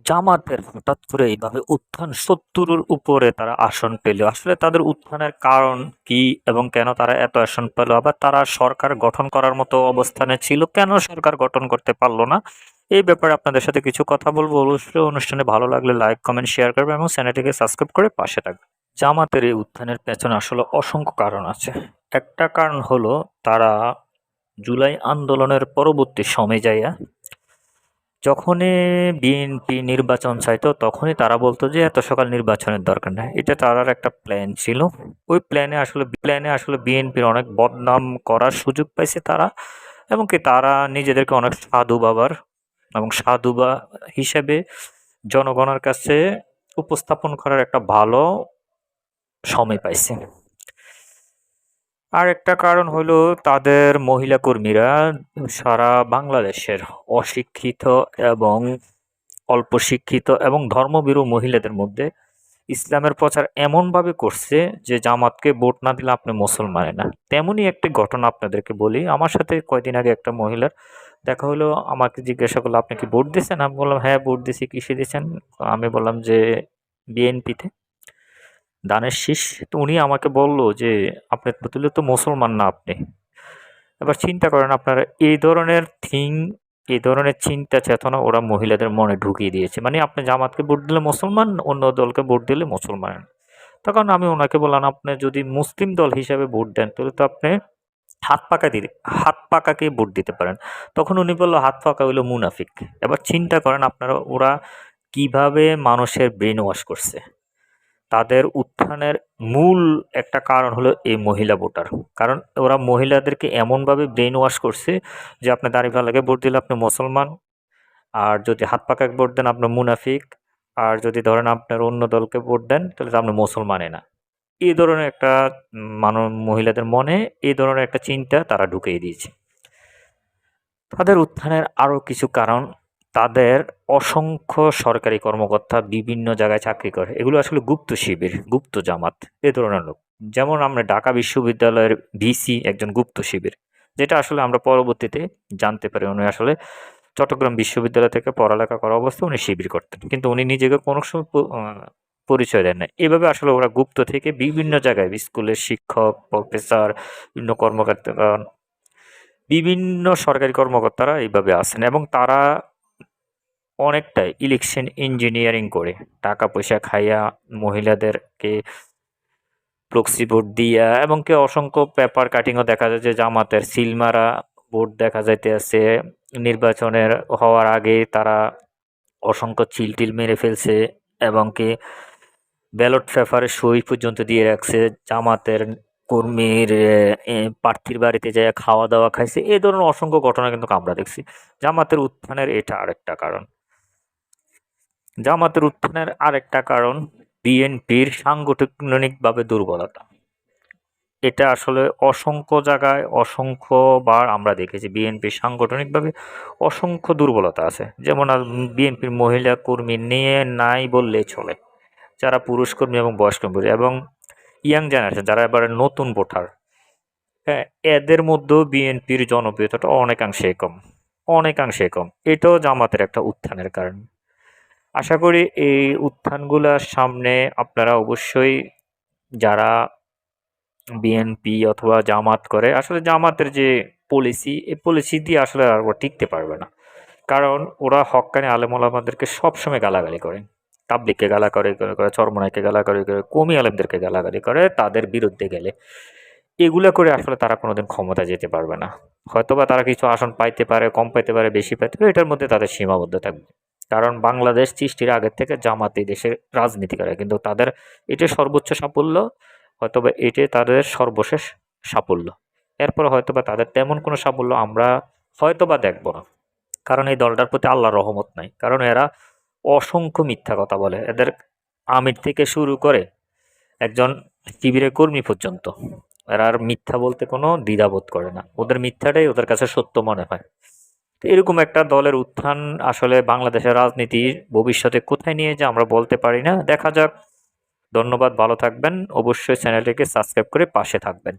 জামাতের হঠাৎ করে এইভাবে উত্থান ৭০-এর উপরে তারা আসন পেল। আসলে তাদের উত্থানের কারণ কি এবং কেন তারা এত আসন পেল? আবার তারা সরকার গঠন করার মতো অবস্থানে ছিল, কেন সরকার গঠন করতে পারল না? এই ব্যাপারে আপনাদের সাথে কিছু কথা বলবো। অবশ্যই অনুষ্ঠানে ভালো লাগলে লাইক, কমেন্ট, শেয়ার করবেন এবং চ্যানেলটিকে সাবস্ক্রাইব করে পাশে থাকবেন। জামাতের এই উত্থানের পেছনে আসলে অসংখ্য কারণ আছে। একটা কারণ হলো তারা জুলাই আন্দোলনের পরবর্তী সময়ে যাইয়া যখনই বিএনপি নির্বাচন চাইতো তখনই তারা বলতো যে এত সকাল নির্বাচনের দরকার নেই। এটা তারার একটা প্ল্যান ছিল। ওই প্ল্যানে আসলে বিএনপির অনেক বদনাম করার সুযোগ পাইছে তারা, এবং কি তারা নিজেদেরকে অনেক সাধু বাবার এবং সাধুবা হিসেবে জনগণের কাছে উপস্থাপন করার একটা ভালো সময় পাইছে। আর একটা কারণ হলো তাদের মহিলা কর্মীরা সারা বাংলাদেশের অশিক্ষিত এবং অল্প শিক্ষিত এবং ধর্মভীরু মহিলাদের মধ্যে ইসলামের প্রচার এমনভাবে করছে যে জামাতকে ভোট না দিলে আপনি মুসলমানে না। তেমনই একটি ঘটনা আপনাদেরকে বলি। আমার সাথে কয়দিন আগে একটা মহিলার দেখা হলো, আমাকে জিজ্ঞাসা করলো আপনি কি ভোট দিয়েছেন? আমি বললাম হ্যাঁ ভোট দিয়েছি। কিসে দিয়েছেন? আমি বললাম যে বিএনপিতে, দানের শীষ। তো উনি আমাকে বলল যে আপনি তো মুসলমান না আপনি। এবার চিন্তা করেন আপনারা, এই ধরনের চিন্তা চেতনা ওরা মহিলাদের মনে ঢুকিয়ে দিয়েছে। মানে আপনি জামাতকে ভোট দিলে মুসলমান, অন্য দলকে ভোট দিলে মুসলমান। তখন আমি ওনাকে বললাম আপনি যদি মুসলিম দল হিসাবে ভোট দেন তাহলে তো আপনি হাত পাকা দিতে হাত পাকাকে ভোট দিতে পারেন। তখন উনি বলল হাত পাকা হইলো মুনাফিক। এবার চিন্তা করেন আপনারা, ওরা কিভাবে মানুষের ব্রেন ওয়াশ করছে। তাদের উত্থানের মূল একটা কারণ হলো এই মহিলা ভোটার। কারণ ওরা মহিলাদেরকে এমনভাবে ব্রেন ওয়াশ করছে যে আপনি দাঁড়িপাল্লাকে ভোট দিলে আপনি মুসলমান, আর যদি হাত পাকাকে ভোট দেন আপনি মুনাফিক, আর যদি ধরেন আপনার অন্য দলকে ভোট দেন তাহলে তো আপনি মুসলমানই না। এই ধরনের একটা মহিলাদের মনে এই ধরনের একটা চিন্তা তারা ঢুকিয়ে দিয়েছে। তাদের উত্থানের আরও কিছু কারণ, তাদের অসংখ্য সরকারি কর্মকর্তা বিভিন্ন জায়গায় চাকরি করে। এগুলো আসলে গুপ্ত শিবির, গুপ্ত জামাত, এ ধরনের লোক। যেমন আমরা ঢাকা বিশ্ববিদ্যালয়ের ভিসি একজন গুপ্ত শিবির, যেটা আসলে আমরা পরবর্তীতে জানতে পারি উনি আসলে চট্টগ্রাম বিশ্ববিদ্যালয় থেকে পড়ালেখা করা অবস্থায় উনি শিবির করতেন। কিন্তু উনি নিজেকে কোনো সময় পরিচয় দেন নাই। এভাবে আসলে ওরা গুপ্ত থেকে বিভিন্ন জায়গায় স্কুলের শিক্ষক, প্রফেসর, বিভিন্ন কর্মকর্তাগণ, বিভিন্ন সরকারি কর্মকর্তারা এইভাবে আছেন এবং তারা অনেকটাই ইলেকশন ইঞ্জিনিয়ারিং করে টাকা পয়সা খাইয়া মহিলাদেরকে প্রক্সি ভোট দিয়া এবং কি অসংখ্য পেপার কাটিংও দেখা যায় যে জামাতের সিলমারা ভোট দেখা যাইতে আছে। নির্বাচনের হওয়ার আগে তারা অসংখ্য চিল-টিল মেরে ফেলছে এবং কি ব্যালট পেপারে সই পর্যন্ত দিয়ে রাখছে। জামাতের কর্মীর প্রার্থীর বাড়িতে যেয়ে খাওয়া-দাওয়া খাইছে। এ ধরনের অসংখ্য ঘটনা কিন্তু আমরা দেখছি। জামাতের উত্থানের এটা আরেকটা কারণ। জামাতের উত্থানের আরেকটা কারণ বিএনপির সাংগঠনিকভাবে দুর্বলতা। এটা আসলে অসংখ্য জায়গায় অসংখ্যবার আমরা দেখেছি বিএনপির সাংগঠনিকভাবে অসংখ্য দুর্বলতা আছে। যেমন বিএনপির মহিলা কর্মী নিয়ে নাই বললেই চলে। যারা পুরুষ কর্মী এবং বয়স্ক কর্মী এবং ইয়াং জেনারেশন যারা এবারে নতুন ভোটার, হ্যাঁ, এদের মধ্যেও বিএনপির জনপ্রিয়তাটা অনেকাংশে কম। এটাও জামাতের একটা উত্থানের কারণ। আশা করি এই উত্থানগুলার সামনে আপনারা অবশ্যই, যারা বিএনপি অথবা জামাত করে, আসলে জামাতের যে পলিসি, এই পলিসি দিয়ে আসলে আর ওরা টিকতে পারবে না। কারণ ওরা হক্কানি আলেম ওলামাদেরকে সবসময় গালাগালি করে। তাবলিগকে গালাগালি করে, চরমনাইকে গালাগালি করে, কওমি আলেমদেরকে গালাগালি করে তাদের বিরুদ্ধে গেলে। এগুলা করে আসলে তারা কোনোদিন ক্ষমতায় যেতে পারবে না। হয়তোবা তারা কিছু আসন পাইতে পারে, কম পাইতে পারে, বেশি পাইতে পারে, এটার মধ্যে তাদের সীমাবদ্ধ থাকবে। কারণ বাংলাদেশ সৃষ্টির আগের থেকে জামাত এই দেশের রাজনীতি করে। কিন্তু তাদের এটাই সর্বোচ্চ সাফল্য, হয়তোবা এটাই তাদের সর্বশেষ সাফল্য। এরপরে হয়তোবা তাদের তেমন কোনো সাফল্য আমরা হয়তোবা দেখব না। কারণ এই দলটার প্রতি আল্লাহর রহমত নাই। কারণ এরা অসংখ্য মিথ্যা কথা বলে। এদের আমির থেকে শুরু করে একজন শিবিরের কর্মী পর্যন্ত এরা আর মিথ্যা বলতে কোনো দ্বিধাবোধ করে না। ওদের মিথ্যাটাই ওদের কাছে সত্য মনে হয়। তো এরকম একটা দলের উত্থান আসলে বাংলাদেশের রাজনীতির ভবিষ্যতে কোথায় নিয়ে যায় আমরা বলতে পারি না। দেখা যাক। ধন্যবাদ, ভালো থাকবেন। অবশ্যই চ্যানেলটিকে সাবস্ক্রাইব করে পাশে থাকবেন।